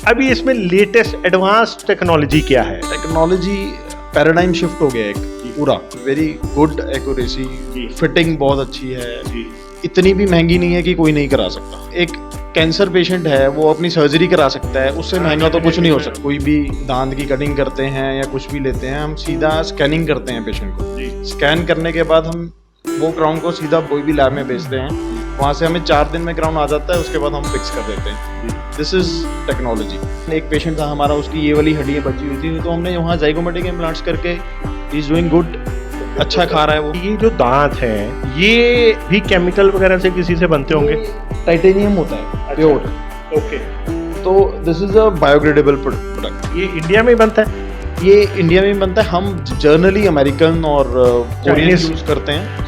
अभी इसमें latest advance technology क्या है? टेक्नोलॉजी पैराडाइम शिफ्ट हो गया एक पूरा। वेरी गुड एक्यूरेसी, फिटिंग बहुत अच्छी है, इतनी भी महंगी नहीं है कि कोई नहीं करा सकता। एक कैंसर पेशेंट है वो अपनी सर्जरी करा सकता है, उससे महंगा तो कुछ नहीं हो सकता। कोई भी दांत की कटिंग करते हैं या कुछ भी लेते हैं, हम सीधा स्कैनिंग करते हैं पेशेंट को। स्कैन करने के बाद हम वो क्राउन को सीधा कोई भी लैब में भेजते हैं, वहाँ से हमें 4 दिन में क्राउन आ जाता है, उसके बाद हम फिक्स कर देते हैं। This is technology. एक पेशेंट था हमारा, उसकी ये वाली हड्डियाँ बची हुई थी, तो हमने वहाँ जाइगोमेटिक इम्प्लांट्स करके ही इज डूइंग गुड, अच्छा खा रहा है वो। ये जो दांत हैं ये भी केमिकल वगैरह से किसी से बनते होंगे? टाइटेनियम होता है प्योर। ओके, तो this is a biodegradable product. ये इंडिया में ही बनता है? ये इंडिया में बनता है। हम जनरली अमेरिकन और कोरियन यूज करते हैं।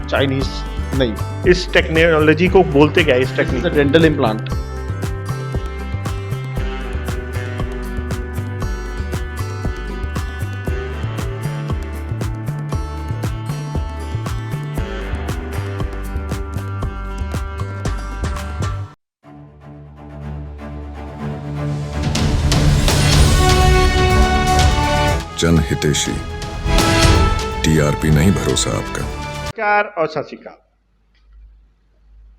चाइनीज नहीं। इस टेक्नोलॉजी को बोलते क्या है? इस टेक्निक डेंटल इम्प्लांट। जन हितेशी, टीआरपी नहीं भरोसा आपका। नमस्कार और सत श्री अकाल।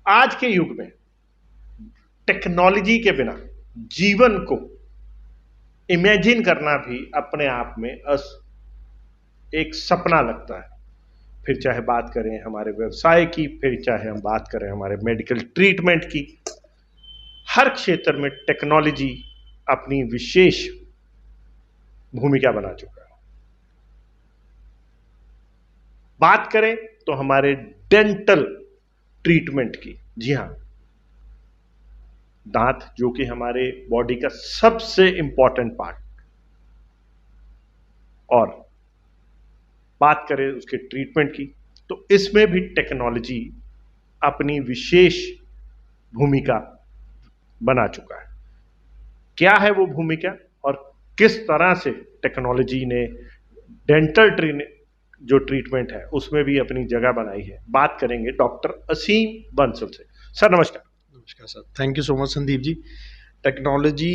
आज के युग में टेक्नोलॉजी के बिना जीवन को इमेजिन करना भी अपने आप में एक सपना लगता है। फिर चाहे बात करें हमारे व्यवसाय की, फिर चाहे हम बात करें हमारे मेडिकल ट्रीटमेंट की, हर क्षेत्र में टेक्नोलॉजी अपनी विशेष भूमिका बना चुका है। बात करें तो हमारे डेंटल ट्रीटमेंट की, जी हां, दांत जो कि हमारे बॉडी का सबसे इंपॉर्टेंट पार्ट, और बात करें उसके ट्रीटमेंट की, तो इसमें भी टेक्नोलॉजी अपनी विशेष भूमिका बना चुका है। क्या है वो भूमिका और किस तरह से टेक्नोलॉजी ने डेंटल जो ट्रीटमेंट है उसमें भी अपनी जगह बनाई है, बात करेंगे डॉक्टर असीम बंसल से। सर नमस्कार। नमस्कार sir, thank you so much Sandeep ji. Technology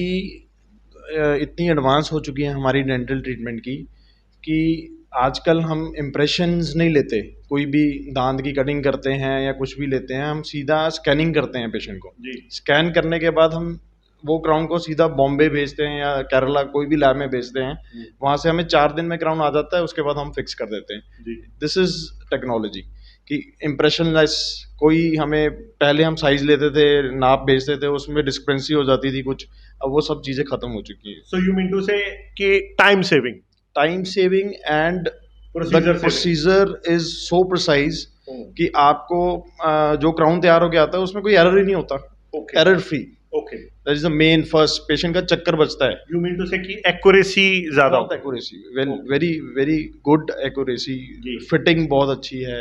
इतनी एडवांस हो चुकी है हमारी डेंटल ट्रीटमेंट की कि आजकल हम इम्प्रेशंस नहीं लेते। कोई भी दांत की कटिंग करते हैं या कुछ भी लेते हैं, हम सीधा स्कैनिंग करते हैं पेशेंट को। स्कैन करने के बाद हम वो क्राउन को सीधा बॉम्बे भेजते हैं या केरला, कोई भी लैब में भेजते हैं, वहाँ से हमें 4 दिन में क्राउन आ जाता है, उसके बाद हम फिक्स कर देते हैं। दिस इज टेक्नोलॉजी कि इम्प्रेशन लेस। कोई हमें पहले हम साइज लेते थे, नाप भेजते थे, उसमें डिस्क्रिपेंसी हो जाती थी कुछ, अब वो सब चीज़ें खत्म हो चुकी हैं। So you mean to say कि time saving and the procedure is so precise कि आपको जो क्राउन तैयार होकर आता है उसमें कोई एरर ही नहीं होता। Error free. Okay, that is the main first. Patient का चक्कर बचता है। यू मीन टू से कि एक्यूरेसी ज्यादा होता है? Accuracy, very very good accuracy, fitting बहुत अच्छी है,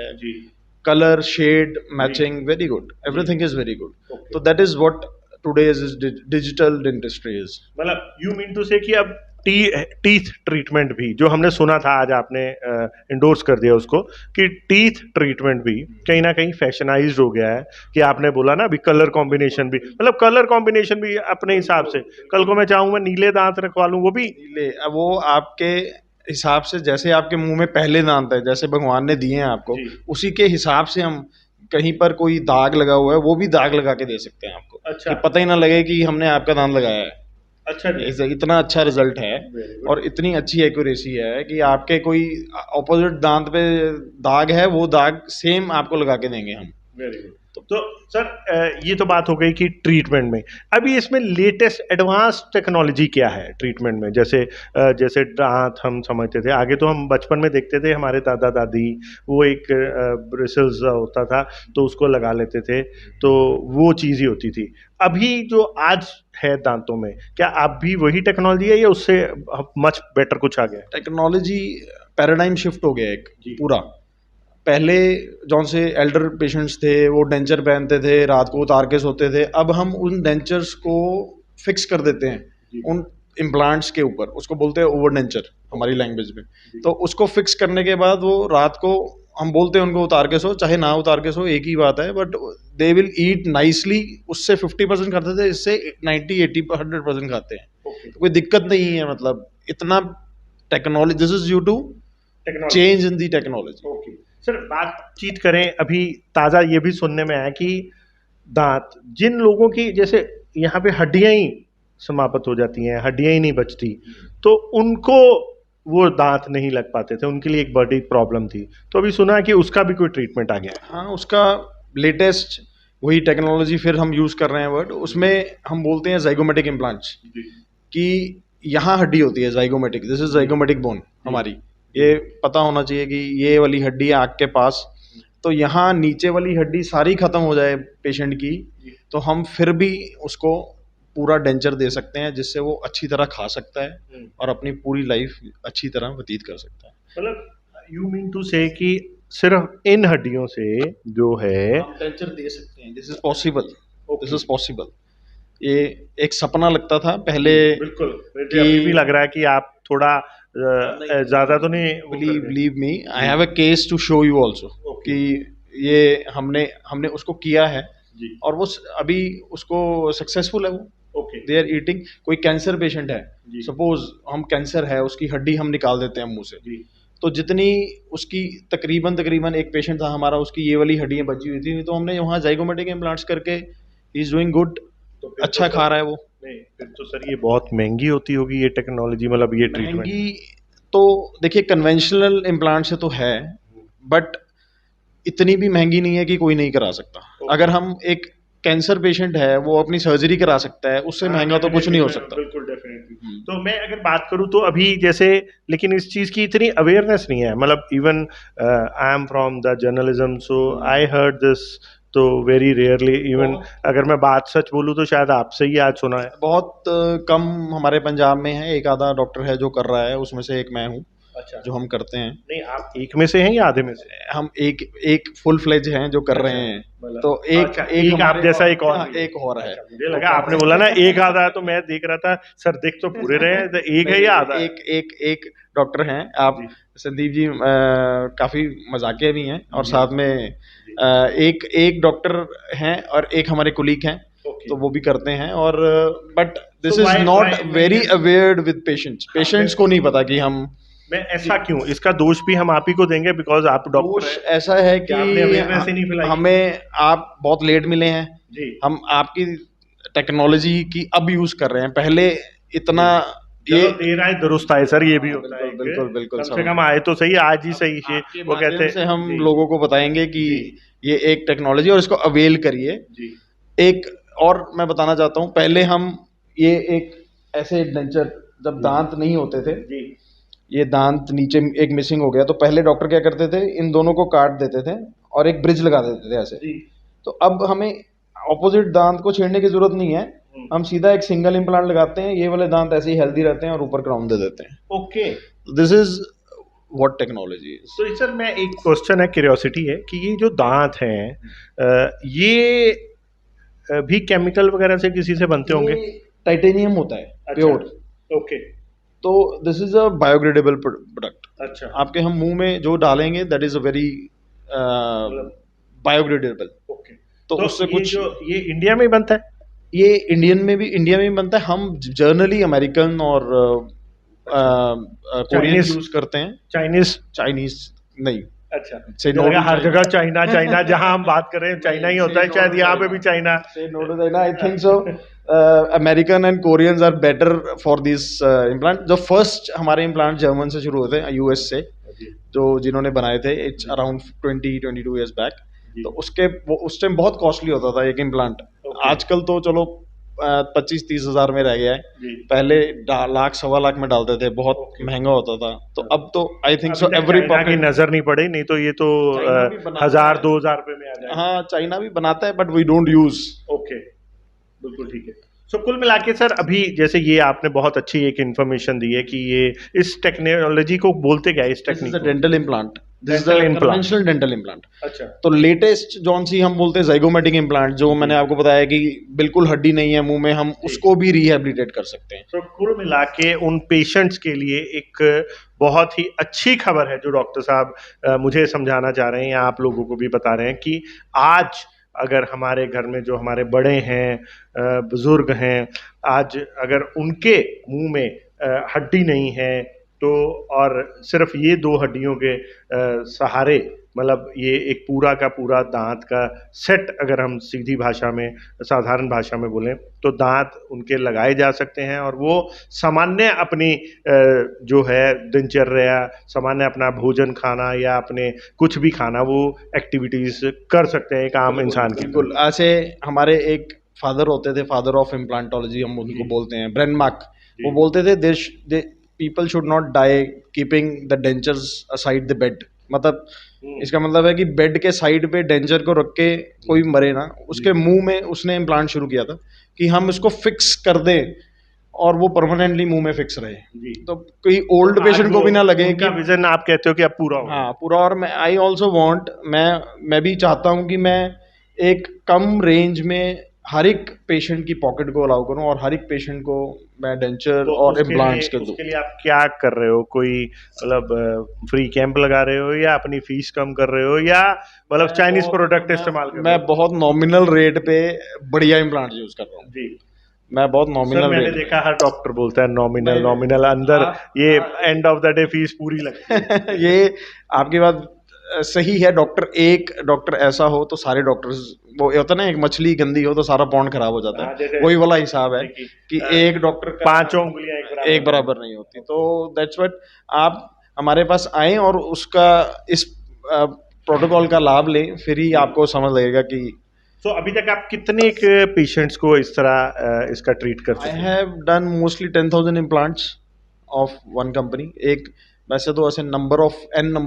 colour shade matching very good, everything is very good. तो that is what today's digital dentistry is. मतलब यू मीन टू से कि अब टीथ ट्रीटमेंट भी, जो हमने सुना था, आज आपने इंडोर्स कर दिया उसको, कि टीथ ट्रीटमेंट भी कहीं ना कहीं फैशनाइज्ड हो गया है। कि आपने बोला ना अभी कलर कॉम्बिनेशन भी, मतलब कलर कॉम्बिनेशन भी अपने हिसाब से, कल को मैं चाहूँ मैं नीले दांत रखवा लूँ, वो भी नीले, वो आपके हिसाब से, जैसे आपके मुंह में पहले दांत है, जैसे भगवान ने दिए हैं आपको, उसी के हिसाब से हम कहीं पर कोई दाग लगा हुआ है वो भी दाग लगा के दे सकते हैं आपको। अच्छा, पता ही ना लगे कि हमने आपका दांत लगाया है। अच्छा, इतना अच्छा रिजल्ट है और इतनी अच्छी एक्यूरेसी है कि आपके कोई ऑपोजिट दांत पे दाग है, वो दाग सेम आपको लगा के देंगे हम। Very good. तो सर ये तो बात हो गई कि ट्रीटमेंट में। अभी इसमें लेटेस्ट एडवांस टेक्नोलॉजी क्या है ट्रीटमेंट में? जैसे दांत हम समझते थे, आगे तो हम बचपन में देखते थे हमारे दादा दादी, वो एक ब्रिसल्स होता था तो उसको लगा लेते थे, तो वो चीज़ ही होती थी। अभी जो आज है दांतों में, क्या आप भी वही टेक्नोलॉजी है या उससे मच बेटर कुछ आ गया? टेक्नोलॉजी पैराडाइम शिफ्ट हो गया एक पूरा। पहले जौन से एल्डर पेशेंट्स थे वो डेंचर पहनते थे, रात को उतार के सोते थे, अब हम उन डेंचर्स को फिक्स कर देते हैं उन इम्प्लांट्स के ऊपर। उसको बोलते हैं ओवर डेंचर हमारी लैंग्वेज में। तो उसको फिक्स करने के बाद वो रात को हम बोलते हैं उनको उतार के सो, चाहे ना उतार के सो, एक ही बात है, but they will eat nicely. उससे 50% खाते थे, इससे 90, 80, 100% खाते हैं। तो कोई दिक्कत नहीं है, मतलब इतना technology, this is due to change in the technology. Okay sir, बातचीत करें अभी ताज़ा ये भी सुनने में आया कि दांत जिन लोगों की जैसे यहाँ पे हड्डियां ही समाप्त हो जाती हैं, हड्डियां ही नहीं बचती, तो उनको वो दांत नहीं लग पाते थे, उनके लिए एक बड़ी प्रॉब्लम थी। तो अभी सुना है कि उसका भी कोई ट्रीटमेंट आ गया है। हाँ, उसका लेटेस्ट वही टेक्नोलॉजी फिर हम यूज़ कर रहे हैं वर्ड, उसमें हम बोलते हैं जाइगोमेटिक इम्प्लांट्स, कि यहाँ हड्डी होती है zygomatic, this is zygomatic bone हमारी। ये पता होना चाहिए कि ये वाली हड्डी है आँख के पास, तो यहाँ नीचे वाली हड्डी सारी खत्म हो जाए पेशेंट की, तो हम फिर भी उसको पूरा डेंचर दे सकते हैं, जिससे वो अच्छी तरह खा सकता है और अपनी पूरी लाइफ अच्छी तरह व्यतीत कर सकता है। मतलब यू मीन टू से कि सिर्फ इन हड्डियों से जो है हम डेंचर दे सकते हैं, this is possible, this is possible. ये एक सपना लगता था पहले। बिल्कुल, मुझे अभी भी लग रहा है कि आप थोड़ा ज्यादा तो नहीं believe me, I have a case to show you also, कि ये हमने उसको किया है और वो अभी उसको सक्सेसफुल है वो। They are eating. कोई कैंसर पेशेंट है, सपोज हम कैंसर है, उसकी हड्डी हम निकाल देते हैं मुंह से, तो जितनी उसकी तकरीबन एक पेशेंट था हमारा, उसकी ये वाली हड्डियां बची हुई थी, तो हमने वहाँ जाइगोमेटिक इम्प्लांट्स करके ही इज डूइंग गुड, अच्छा खा रहा है वो। नहीं, फिर तो सर ये बहुत महंगी होती होगी ये टेक्नोलॉजी, मतलब ये ट्रीटमेंट। महंगी तो देखिए कन्वेंशनल इम्प्लांट से तो है, बट इतनी भी महंगी नहीं है कि कोई नहीं करा सकता। अगर हम एक कैंसर पेशेंट है, वो अपनी सर्जरी करा सकता है, उससे महंगा तो कुछ नहीं हो सकता। बिल्कुल, डेफिनेटली। तो मैं अगर बात करूं तो अभी जैसे, लेकिन इस चीज़ की इतनी अवेयरनेस नहीं है, मतलब even I am from the journalism, so I heard this तो वेरी रेयरली। इवन अगर मैं बात सच बोलूं तो शायद आपसे ही आज सुना है। बहुत कम हमारे पंजाब में है, एक आधा डॉक्टर है जो कर रहा है, उसमें से एक मैं हूँ। अच्छा, जो हम करते हैं। नहीं, आप एक में से हैं या आधे में से? हम एक फुल फ्लेज हैं जो कर रहे हैं, तो एक आप जैसा एक और है। मुझे लगा आपने बोला ना एक आधा है, तो मैं देख रहा था सर देख तो पूरे रहे हैं, तो एक है या आधा? एक डॉक्टर हैं आप संदीप जी, काफी मजाकिया भी हैं, और साथ में एक डॉक्टर हैं और एक हमारे कुलीग हैं, तो वो भी करते हैं। और but this is not very अवेयर्ड with patients को नहीं पता कि हम। मैं ऐसा क्यों, इसका दोष भी हम आप ही को देंगे, बिकॉज आप डॉक्टर हैं। ऐसा है कि हमें आप बहुत लेट मिले हैं जी। हम आपकी टेक्नोलॉजी की अब यूज कर रहे हैं, पहले इतना ये देर आए दुरुस्त आए सर, ये भी होता है। बिल्कुल कम से कम आए तो सही, आज ही सही है। वो कहते हैं हम लोगों को बताएंगे कि ये एक टेक्नोलॉजी और इसको अवेल करिए। एक और मैं बताना चाहता हूँ, पहले हम ये एक ऐसे डेंचर, जब दांत नहीं होते थे, ये दांत नीचे एक मिसिंग हो गया, तो पहले डॉक्टर क्या करते थे, इन दोनों को काट देते थे और एक ब्रिज लगा देते थे ऐसे। तो अब हमें ऑपोजिट दांत को छेड़ने की जरूरत नहीं है, हम सीधा एक सिंगल इम्प्लांट लगाते हैं, ये वाले दांत ऐसे ही हेल्दी रहते हैं और ऊपर क्राउन दे देते हैं। Okay, this is what technology is. तो सर मैं एक क्वेश्चन है, क्यूरियोसिटी है कि ये जो दांत हैं ये भी केमिकल वगैरह से किसी से बनते होंगे? टाइटेनियम होता है प्योर। ओके, तो this is a biodegradable product. अच्छा, आपके हम मुंह में जो डालेंगे that is a very biodegradable. Okay, तो उससे कुछ ये इंडिया में ही बनता है? ये इंडिया में भी बनता है। हम जनरली अमेरिकन और कोरियन यूज करते हैं। चाइनीज नहीं। अच्छा, हर जगह चाइना जहां हम बात कर रहे हैं चाइना ही होता है, शायद यहाँ पे भी China. I think so American and Koreans are better for this implant. जो फर्स्ट हमारे इम्प्लांट जर्मन से शुरू होते हैं, यूएस से, जो जिन्होंने बनाए थे, इट्स अराउंड 20-22 ईयर्स बैक। तो उस टाइम बहुत कॉस्टली होता था एक इम्प्लांट। आजकल तो चलो 25-30 हज़ार में रह गया है, पहले लाख 1.25 लाख में डालते थे, बहुत महंगा होता था। तो अब तो आई थिंक सो एवरी की नजर नहीं पड़े, नहीं तो ये तो 1000-2000 रुपए में आ जाए। हाँ, चाइना भी बनाता है but we don't use. Okay, बिल्कुल ठीक है। सो कुल मिला के सर, अभी जैसे ये आपने बहुत अच्छी एक इन्फॉर्मेशन दी है कि ये इस टेक्नोलॉजी को बोलते क्या है, इस technique? Dental implant. This is the Dental implant. Conventional dental implant. अच्छा। तो लेटेस्ट जौन सी हम बोलते हैं ज़ाइगोमैटिक इम्प्लांट, जो मैंने आपको बताया कि बिल्कुल हड्डी नहीं है मुंह में, हम उसको भी रिहैबिलिटेट कर सकते हैं। तो कुल मिला के उन पेशेंट्स के लिए एक बहुत ही अच्छी खबर है जो डॉक्टर साहब मुझे समझाना चाह रहे हैं या आप लोगों को भी बता रहे हैं कि आज अगर हमारे घर में जो हमारे बड़े हैं, बुजुर्ग हैं, आज अगर उनके मुंह में हड्डी नहीं है तो, और सिर्फ ये दो हड्डियों के सहारे, मतलब ये एक पूरा का पूरा दांत का सेट, अगर हम सीधी भाषा में, साधारण भाषा में बोलें तो दांत उनके लगाए जा सकते हैं और वो सामान्य अपनी जो है दिनचर्या, सामान्य अपना भोजन खाना या अपने कुछ भी खाना, वो एक्टिविटीज कर सकते हैं एक आम इंसान की। बिल्कुल। ऐसे हमारे एक फादर होते थे, फादर ऑफ इम्प्लांटोलॉजी हम उनको बोलते हैं, ब्रेन मार्क। वो बोलते थे they people should not die keeping the dentures aside the bed. मतलब इसका मतलब है कि बेड के साइड पे डेंचर को रख के कोई मरे ना। उसके मुंह में उसने इम्प्लांट शुरू किया था कि हम इसको फिक्स कर दें और वो परमानेंटली मुंह में फिक्स रहे, तो कोई ओल्ड पेशेंट को भी ना लगे कि विजन आप कहते हो कि अब पूरा हो। हाँ, पूरा। और मैं आई ऑल्सो वॉन्ट, मैं भी चाहता हूँ कि मैं एक कम रेंज में हर एक पेशेंट की पॉकेट को अलाउ करूं और हर एक पेशेंट को मैं डेंचर तो और इम्प्लांट्स कर दूं। उसके लिए आप क्या कर रहे हो? कोई मतलब फ्री कैंप लगा रहे हो या अपनी फीस कम कर रहे हो या मतलब चाइनीज प्रोडक्ट इस्तेमाल कर रहे हो? मैं बहुत नॉमिनल रेट पे बढ़िया इम्प्लांट यूज कर रहा हूँ जी। मैं बहुत नॉमिनल मैंने देखा हर डॉक्टर बोलता है नॉमिनल अंदर ये end of the day fees पूरी लगती है। ये आपकी बात सही है। डॉक्टर ऐसा हो तो सारे डॉक्टर्स, वो होता है ना, एक मछली गंदी हो तो सारा पॉन्ड खराब हो जाता है, वही वाला हिसाब है कि एक डॉक्टर का पांचों उंगलियां एक बराबर नहीं होती। तो दैट्स व्हाट, आप हमारे पास आए और उसका इस प्रोटोकॉल का लाभ लें, फिर ही आपको समझ लगेगा कि तो अभी तक आप कितने पेशेंट्स को इस तरह इसका ट्रीट कर चुके आई हैं? Have done mostly 10,000 implants of one company. एक वैसे तो ऐसे नंबर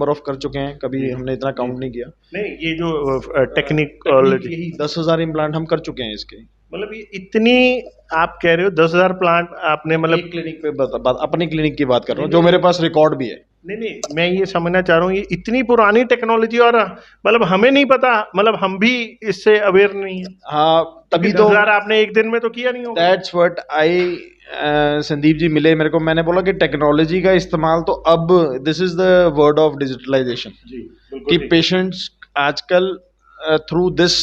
ऑफ कर चुके हैं, कभी हमने इतना काउंट नहीं किया। नहीं, ये जो टेक्निकल 10,000 इम्प्लांट हम कर चुके हैं इसके। मतलब ये इतनी आप कह रहे हो 10,000 प्लांट आपने, मतलब एक क्लिनिक पे अपनी क्लिनिक की बात कर रहा हूँ, जो मेरे पास रिकॉर्ड भी है। नहीं, मैं ये समझना चाह रहा हूँ ये इतनी पुरानी टेक्नोलॉजी और मतलब हमें नहीं पता, मतलब हम भी इससे अवेयर नहीं है। हाँ, तभी तो 10,000 आपने एक दिन में तो किया नहीं होगा। That's what I Sandeep ji मिले मेरे को, मैंने बोला कि टेक्नोलॉजी का इस्तेमाल तो अब, this is the word of digitalisation, कि पेशेंट्स आजकल through this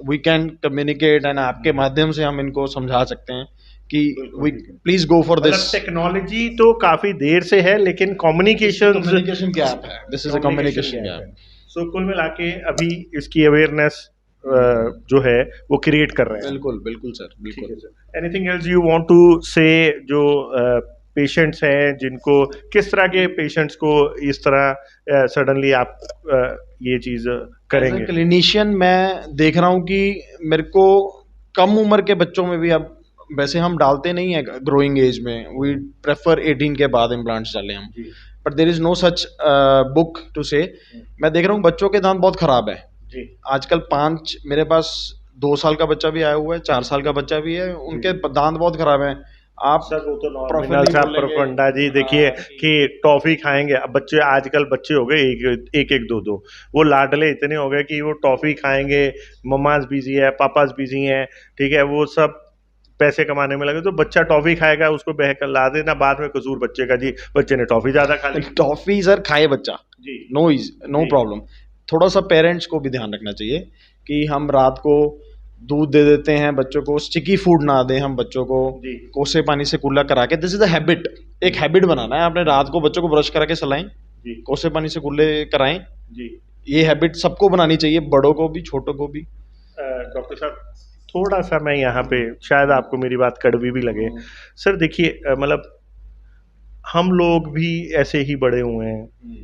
we can communicate, and आपके माध्यम से हम इनको समझा सकते हैं कि we please go for this. Technology तो काफी देर से है लेकिन कम्युनिकेशन गैप है, this is a communication gap. So कुल मिला के अभी इसकी अवेयरनेस जो है वो क्रिएट कर रहे हैं। बिल्कुल सर, बिल्कुल। Anything else you want to say, जो पेशेंट्स हैं जिनको, किस तरह के पेशेंट्स को इस तरह सडनली आप ये चीज करेंगे? क्लिनिशियन मैं देख रहा हूँ कि मेरे को कम उम्र के बच्चों में भी, अब वैसे हम डालते नहीं है ग्रोइंग एज में, वी प्रेफर 18 के बाद इम्प्लांट्स डालें हम, but there is no such book to say. मैं देख रहा हूँ बच्चों के दांत बहुत खराब है आजकल। मेरे पास 2 साल का बच्चा भी आया हुआ है, 4 साल का बच्चा भी है, उनके दांत बहुत खराब है। आप सर वो तो नॉर्मल सा प्रफंडा जी, देखिए कि टॉफी खाएंगे, अब बच्चे आजकल बच्चे हो गए एक दो, वो लाडले इतने हो गए कि वो टॉफी खाएंगे, मम्माज बिजी है, पापाज बिजी हैं, ठीक है, वो सब पैसे कमाने में लगे, तो बच्चा टॉफी खाएगा, उसको बहकर ला देना, बाद में कसूर बच्चे का, जी बच्चे ने टॉफी ज्यादा खा ली। टॉफी सर खाए बच्चा, नो प्रॉब्लम। थोड़ा सा पेरेंट्स को भी ध्यान रखना चाहिए कि हम रात को दूध दे देते हैं बच्चों को, स्टिकी फूड ना दें हम बच्चों को, कोसे पानी से कुल्ला करा के। दिस इज अ हैबिट, एक हैबिट बनाना है आपने, रात को बच्चों को ब्रश करा के सलाएं, कोसे पानी से कुल्ले कराएं। ये हैबिट सबको बनानी चाहिए, बड़ों को भी, छोटों को भी। डॉक्टर साहब थोड़ा सा मैं यहाँ पे, शायद आपको मेरी बात कड़वी भी लगे सर, देखिए मतलब हम लोग भी ऐसे ही बड़े हुए हैं,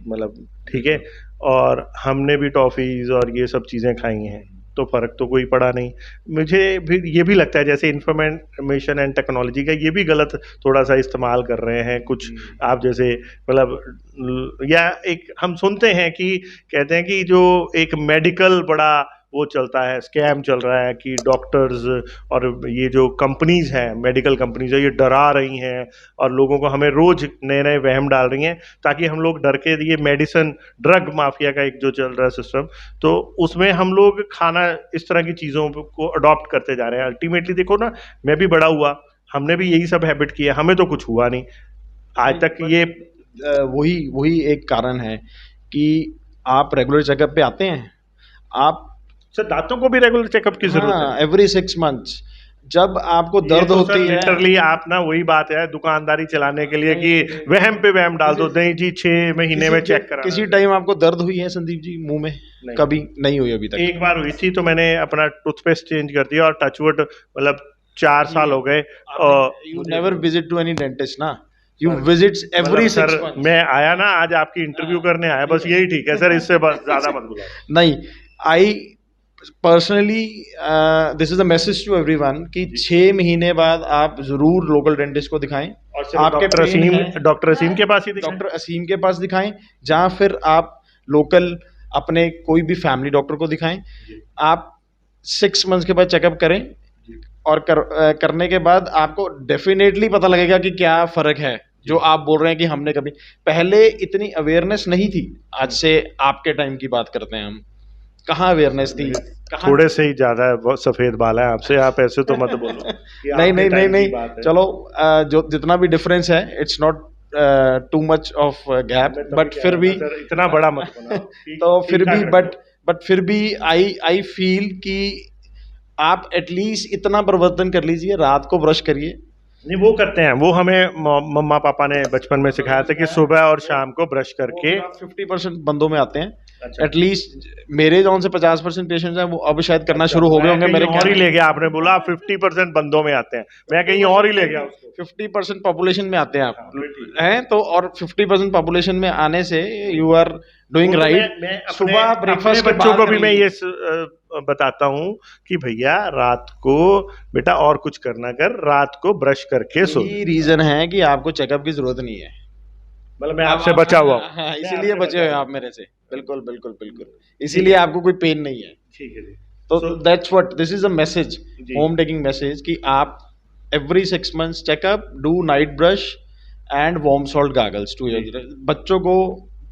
मतलब ठीक है, और हमने भी टॉफीज और ये सब चीज़ें खाई हैं, तो फ़र्क तो कोई पड़ा नहीं। मुझे भी ये भी लगता है जैसे इंफॉर्मेशन एंड टेक्नोलॉजी का ये भी गलत थोड़ा सा इस्तेमाल कर रहे हैं कुछ, आप जैसे मतलब, या एक हम सुनते हैं कि कहते हैं कि जो एक मेडिकल बड़ा वो चलता है, स्कैम चल रहा है कि डॉक्टर्स और ये जो कंपनीज हैं, मेडिकल कंपनीज है, ये डरा रही हैं और लोगों को हमें रोज नए नए वहम डाल रही हैं ताकि हम लोग डर के, ये मेडिसिन ड्रग माफिया का एक जो चल रहा है सिस्टम, तो उसमें हम लोग खाना इस तरह की चीज़ों को अडॉप्ट करते जा रहे हैं। अल्टीमेटली देखो ना, मैं भी बड़ा हुआ, हमने भी यही सब हैबिट किया, हमें तो कुछ हुआ नहीं आज तक। ये वही वही एक कारण है कि आप रेगुलर चेकअप पे आते हैं। आप सर दांतों को भी रेगुलर चेकअप की जरूरत है? एवरी 6 मंथ्स जब आपको दर्द तो होती है। लिटरली आप ना वही बात है दुकानदारी चलाने के लिए कि वहम पे वहम डाल दो, नहीं जी 6 महीने में चेक करा। किसी टाइम आपको दर्द हुई है संदीप जी मुंह में? कभी नहीं हुई अभी तक। एक बार हुई थी तो मैंने अपना टूथपेस्ट चेंज कर दिया और टचवुड मतलब 4 साल हो गए। You never visit to any dentist ना, यू विजिट्स एवरी 6 मंथ्स। मैं आया ना आज आपकी इंटरव्यू करने आया, बस यही ठीक है सर, इससे बस ज्यादा मत बुलाओ। नहीं, I personally this is a message to everyone कि 6 महीने बाद आप जरूर लोकल डेंटिस्ट को दिखाएं। आपके डॉक्टर असीम के पास ही दिखाएं। डॉक्टर असीम के पास दिखाएं, जहाँ फिर आप लोकल अपने कोई भी फैमिली डॉक्टर को दिखाएं। आप 6 मंथ्स के बाद चेकअप करें और करने के बाद आपको डेफिनेटली पता लगेगा कि क्या फर्क है। जो आप बोल रहे हैं कि हमने कभी पहले इतनी अवेयरनेस नहीं थी, आज से आपके टाइम की बात करते हैं हम, कहाँ अवेयरनेस थी? थोड़े से ही ज्यादा सफेद बाल है आपसे, आप ऐसे तो मत बोलो। नहीं, चलो जो जितना भी डिफरेंस है it's not too much of gap, but फिर भी इतना बड़ा मत बनाओ। तो फिर भी बट फिर भी आई फील कि आप एटलीस्ट इतना परिवर्तन कर लीजिए, रात को ब्रश करिए। नहीं वो करते हैं, वो हमें मम्मा पापा ने बचपन में सिखाया था कि सुबह और शाम को ब्रश करके। 50% बंदों में आते हैं। अच्छा। एटलीस्ट मेरे जौन से 50% पेशेंट्स हैं वो अब शायद करना शुरू हो गए होंगे। मेरे और ही ले गया आपने बोला 50% बंदों में आते हैं, मैं कहीं और ही ले गया उसको। 50% पॉपुलेशन में आते हैं आप हैं तो, और 50% पॉपुलेशन में आने से यू आर डूइंग राइट। सुबह ब्रेकफास्ट के बच्चों को भी मैं ये बताता हूँ कि भैया रात को बेटा और कुछ करना कर, रात को ब्रश करके सो। यही रीजन है कि आपको चेकअप की जरूरत नहीं है। मतलब मैं आपसे बचा हुआ हूँ। हाँ, इसीलिए बचे हुए आप मेरे से। बिल्कुल बिल्कुल बिल्कुल, इसीलिए आपको कोई पेन नहीं है। ठीक है जी। तो that's what this is a message, home taking message, कि आप every 6 months checkup, do night brush and warm salt gargles to your बच्चों को।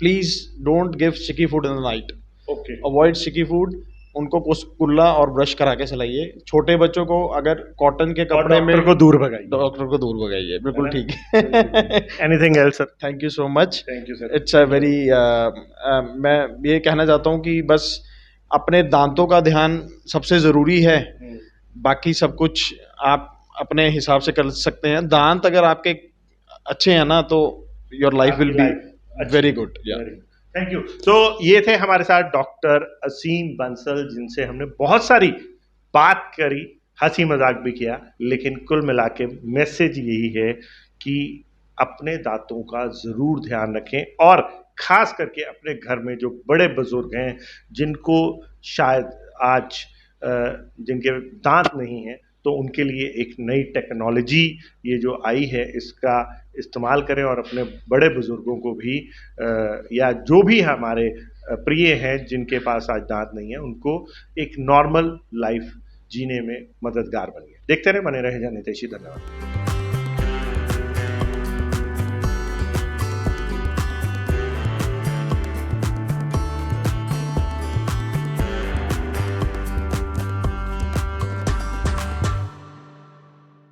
Please don't give sticky food in the night. Okay, avoid sticky food. उनको कुल्ला और brush करा के चलाइए। छोटे बच्चों को अगर कॉटन के कपड़े में, डॉक्टर को दूर भगाइए। बिल्कुल ठीक है। Anything else sir? Thank you so much. Thank you sir. It's a very मैं ये कहना चाहता हूँ कि बस अपने दांतों का ध्यान सबसे ज़रूरी है, बाकी सब कुछ आप अपने हिसाब से कर सकते हैं। दांत अगर आपके अच्छे हैं ना तो your life will be very good. Thank you. तो ये थे हमारे साथ डॉक्टर असीम बंसल, जिनसे हमने बहुत सारी बात करी, हंसी मजाक भी किया, लेकिन कुल मिला के मैसेज यही है कि अपने दांतों का ज़रूर ध्यान रखें, और ख़ास करके अपने घर में जो बड़े बुजुर्ग हैं जिनको शायद आज जिनके दांत नहीं हैं, तो उनके लिए एक नई टेक्नोलॉजी ये जो आई है इसका इस्तेमाल करें, और अपने बड़े बुजुर्गों को भी या जो भी हमारे प्रिय हैं जिनके पास आज दांत नहीं है, उनको एक नॉर्मल लाइफ जीने में मददगार बनिए। देखते रहे, बने रहे जन हितैषी। धन्यवाद।